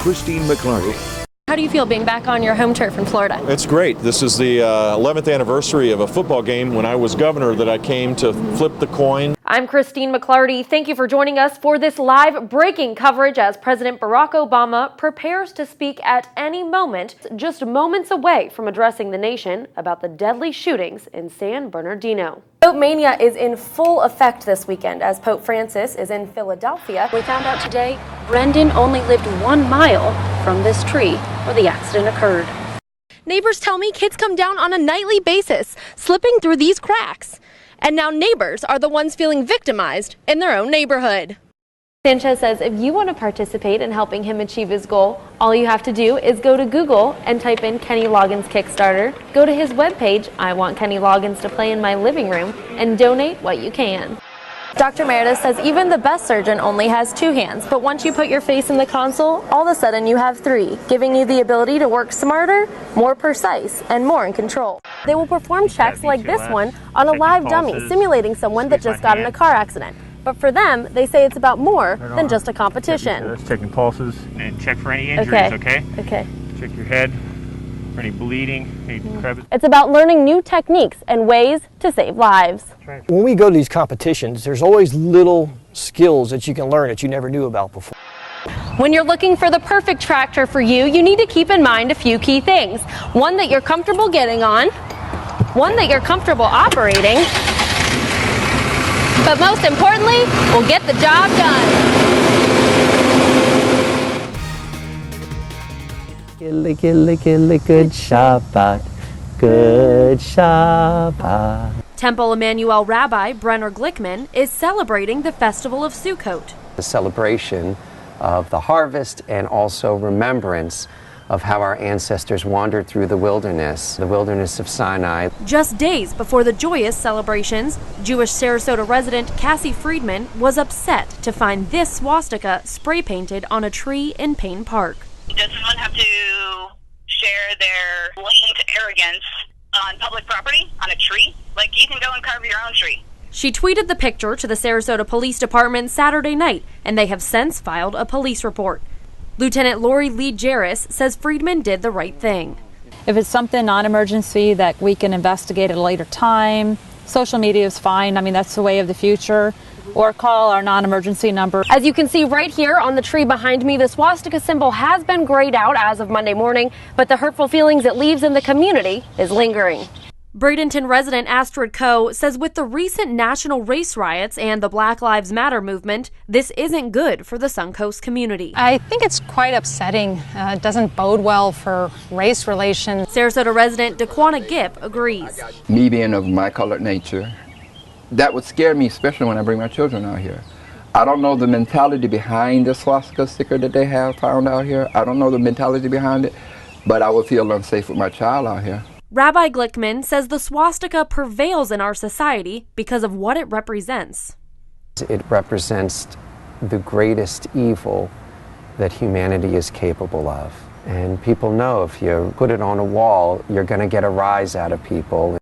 Christine McLarty. How do you feel being back on your home turf in Florida? It's great. This is the 11th anniversary of a football game when I was governor that I came to flip the coin. I'm Christine McLarty. Thank you for joining us for this live breaking coverage as President Barack Obama prepares to speak at any moment, just moments away from addressing the nation about the deadly shootings in San Bernardino. Pope Mania is in full effect this weekend as Pope Francis is in Philadelphia. We found out today Brendan only lived 1 mile from this tree where the accident occurred. Neighbors tell me kids come down on a nightly basis, slipping through these cracks. And now neighbors are the ones feeling victimized in their own neighborhood. Sanchez says if you want to participate in helping him achieve his goal, all you have to do is go to Google and type in Kenny Loggins Kickstarter, go to his webpage, I want Kenny Loggins to play in my living room, and donate what you can. Dr. Meredith says even the best surgeon only has 2 hands, but once you put your face in the console, all of a sudden you have 3, giving you the ability to work smarter, more precise, and more in control. They will perform checks like this one on a live dummy, simulating someone that just got in a car accident. But for them, they say it's about more than just a competition. That's checking pulses and check for any injuries, okay? Okay. Check your head for any bleeding, any crevice. It's about learning new techniques and ways to save lives. When we go to these competitions, there's always little skills that you can learn that you never knew about before. When you're looking for the perfect tractor for you, you need to keep in mind a few key things. One that you're comfortable getting on, one that you're comfortable operating, but most importantly, will get the job done. Good Shabbat, good Shabbat. Temple Emmanuel Rabbi Brenner Glickman is celebrating the Festival of Sukkot. The celebration of the harvest and also remembrance of how our ancestors wandered through the wilderness of Sinai. Just days before the joyous celebrations, Jewish Sarasota resident Cassie Friedman was upset to find this swastika spray painted on a tree in Payne Park. Does someone have to share their latent arrogance on public property, on a tree? Like, you can go and carve your own tree. She tweeted the picture to the Sarasota Police Department Saturday night, and they have since filed a police report. Lieutenant Lori Lee Jarris says Friedman did the right thing. If it's something non-emergency that we can investigate at a later time, social media is fine. I mean, that's the way of the future. Or call our non-emergency number. As you can see right here on the tree behind me, the swastika symbol has been grayed out as of Monday morning, but the hurtful feelings it leaves in the community is lingering. Bradenton resident Astrid Coe says with the recent national race riots and the Black Lives Matter movement, this isn't good for the Suncoast community. I think it's quite upsetting. It doesn't bode well for race relations. Sarasota resident Daquana Gipp agrees. Me being of my colored nature, that would scare me, especially when I bring my children out here. I don't know the mentality behind the swastika sticker that they have found out here. I don't know the mentality behind it, but I would feel unsafe with my child out here. Rabbi Glickman says the swastika prevails in our society because of what it represents. It represents the greatest evil that humanity is capable of. And people know if you put it on a wall, you're going to get a rise out of people.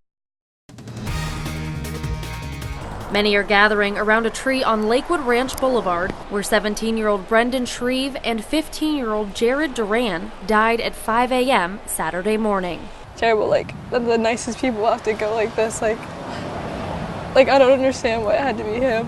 Many are gathering around a tree on Lakewood Ranch Boulevard, where 17-year-old Brendan Shreve and 15-year-old Jared Duran died at 5 a.m. Saturday morning. Terrible, like, the nicest people have to go like this, like I don't understand why it had to be him,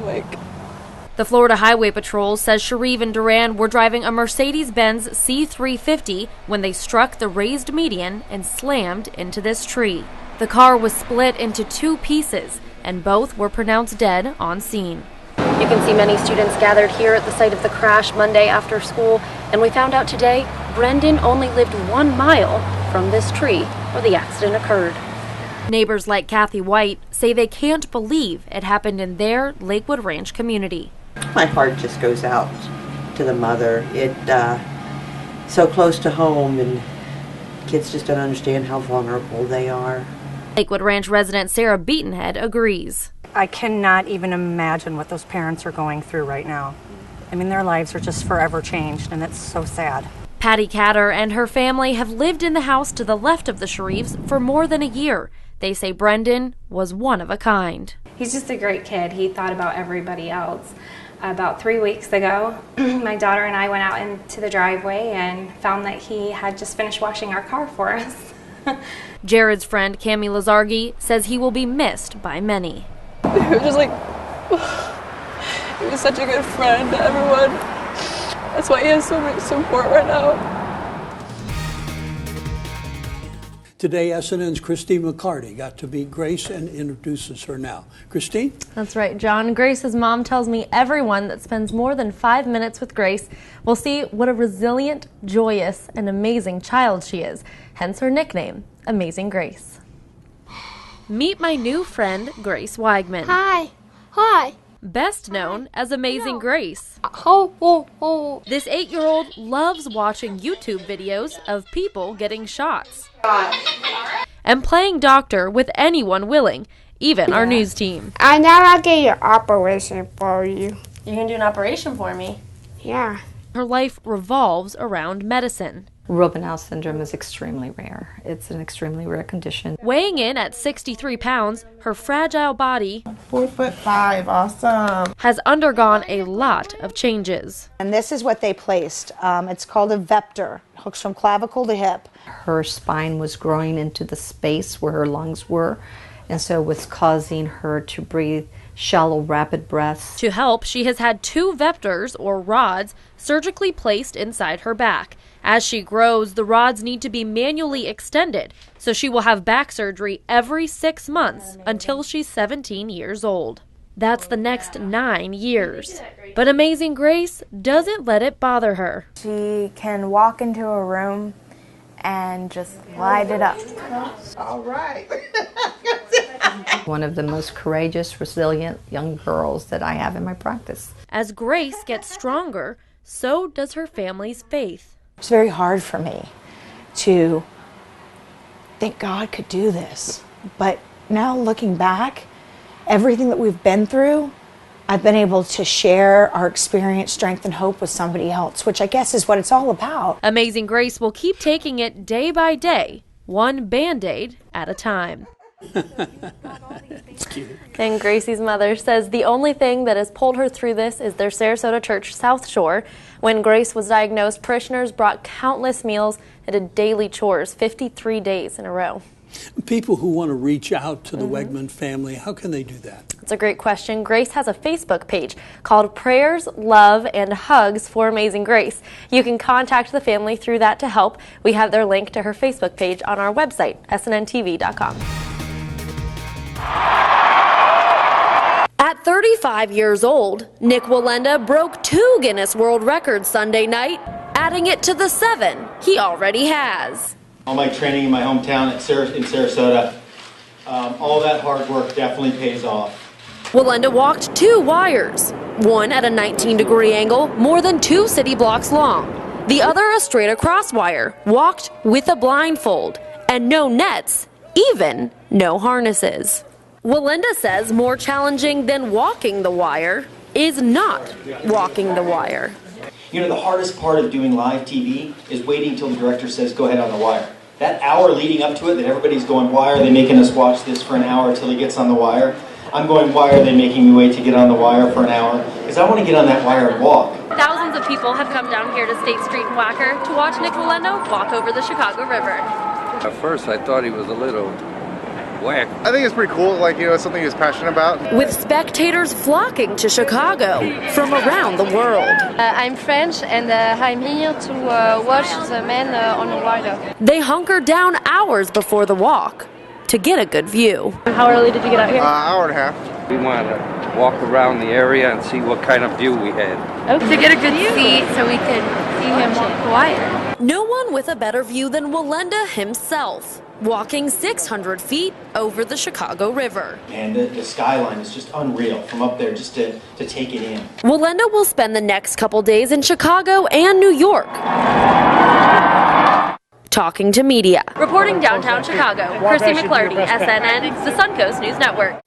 The Florida Highway Patrol says Shreve and Duran were driving a Mercedes-Benz C350 when they struck the raised median and slammed into this tree. The car was split into 2 pieces, and both were pronounced dead on scene. You can see many students gathered here at the site of the crash Monday after school, and we found out today Brendan only lived 1 mile from this tree where the accident occurred. Neighbors like Kathy White say they can't believe it happened in their Lakewood Ranch community. My heart just goes out to the mother. So close to home, and kids just don't understand how vulnerable they are. Lakewood Ranch resident Sarah Beatonhead agrees. I cannot even imagine what those parents are going through right now. I mean, their lives are just forever changed, and it's so sad. Patty Catter and her family have lived in the house to the left of the Shreves for more than a year. They say Brendan was one of a kind. He's just a great kid. He thought about everybody else. About 3 weeks ago, my daughter and I went out into the driveway and found that he had just finished washing our car for us. Jared's friend Cami Lazargi says he will be missed by many. It was just like, he was such a good friend to everyone. That's why he has so much support right now. Today, SNN's Christine McLarty got to meet Grace and introduces her now. Christine? That's right, John. Grace's mom tells me everyone that spends more than 5 minutes with Grace will see what a resilient, joyous, and amazing child she is, hence her nickname, Amazing Grace. Meet my new friend, Grace Weigman. Hi. Hi. Best known as Amazing Grace. This 8-year-old loves watching YouTube videos of people getting shots and playing doctor with anyone willing, even our news team. I never get your operation for you. You can do an operation for me? Yeah. Her life revolves around medicine. Robinow syndrome is extremely rare. It's an extremely rare condition. Weighing in at 63 pounds, her fragile body 4'5", awesome. has undergone a lot of changes. And this is what they placed. It's called a vector. Hooks from clavicle to hip. Her spine was growing into the space where her lungs were, and so it was causing her to breathe shallow, rapid breaths. To help, she has had 2 vectors, or rods, surgically placed inside her back. As she grows, the rods need to be manually extended, so she will have back surgery every 6 months until she's 17 years old. That's the next 9 years. But Amazing Grace doesn't let it bother her. She can walk into a room and just light it up. All right. One of the most courageous, resilient young girls that I have in my practice. As Grace gets stronger, so does her family's faith. It's very hard for me to think God could do this. But now looking back, everything that we've been through, I've been able to share our experience, strength, and hope with somebody else, which I guess is what it's all about. Amazing Grace will keep taking it day by day, one Band-Aid at a time. It's cute. And Gracie's mother says the only thing that has pulled her through this is their Sarasota church, South Shore. When Grace was diagnosed, parishioners brought countless meals and did daily chores 53 days in a row. People who want to reach out to the Weigman family, how can they do that? It's a great question. Grace has a Facebook page called Prayers, Love, and Hugs for Amazing Grace. You can contact the family through that to help. We have their link to her Facebook page on our website, snntv.com. At 35 years old, Nick Wallenda broke 2 Guinness World Records Sunday night, adding it to the 7 he already has. All my training in my hometown in Sarasota, all that hard work definitely pays off. Wallenda walked 2 wires, one at a 19-degree angle, more than 2 city blocks long. The other a straight across wire, walked with a blindfold, and no nets, even no harnesses. Wallenda says more challenging than walking the wire is not walking the wire. You know, the hardest part of doing live TV is waiting until the director says, go ahead on the wire. That hour leading up to it that everybody's going, why are they making us watch this for an hour until he gets on the wire? I'm going, why are they making me wait to get on the wire for an hour? Because I want to get on that wire and walk. Thousands of people have come down here to State Street in Wacker to watch Nick Wallenda walk over the Chicago River. At first I thought he was a little whack. I think it's pretty cool, like, you know, it's something he's passionate about. With spectators flocking to Chicago from around the world. I'm French and I'm here to watch the men on the wire. They hunkered down hours before the walk to get a good view. How early did you get out here? Hour and a half. We wanted to walk around the area and see what kind of view we had. Okay. To get a good seat so we could see him walk the wire. No one with a better view than Wallenda himself, walking 600 feet over the Chicago River. And the skyline is just unreal from up there, just to take it in. Wallenda will spend the next couple days in Chicago and New York, talking to media. Reporting downtown Chicago, Christy McLarty, SNN, the Suncoast News Network.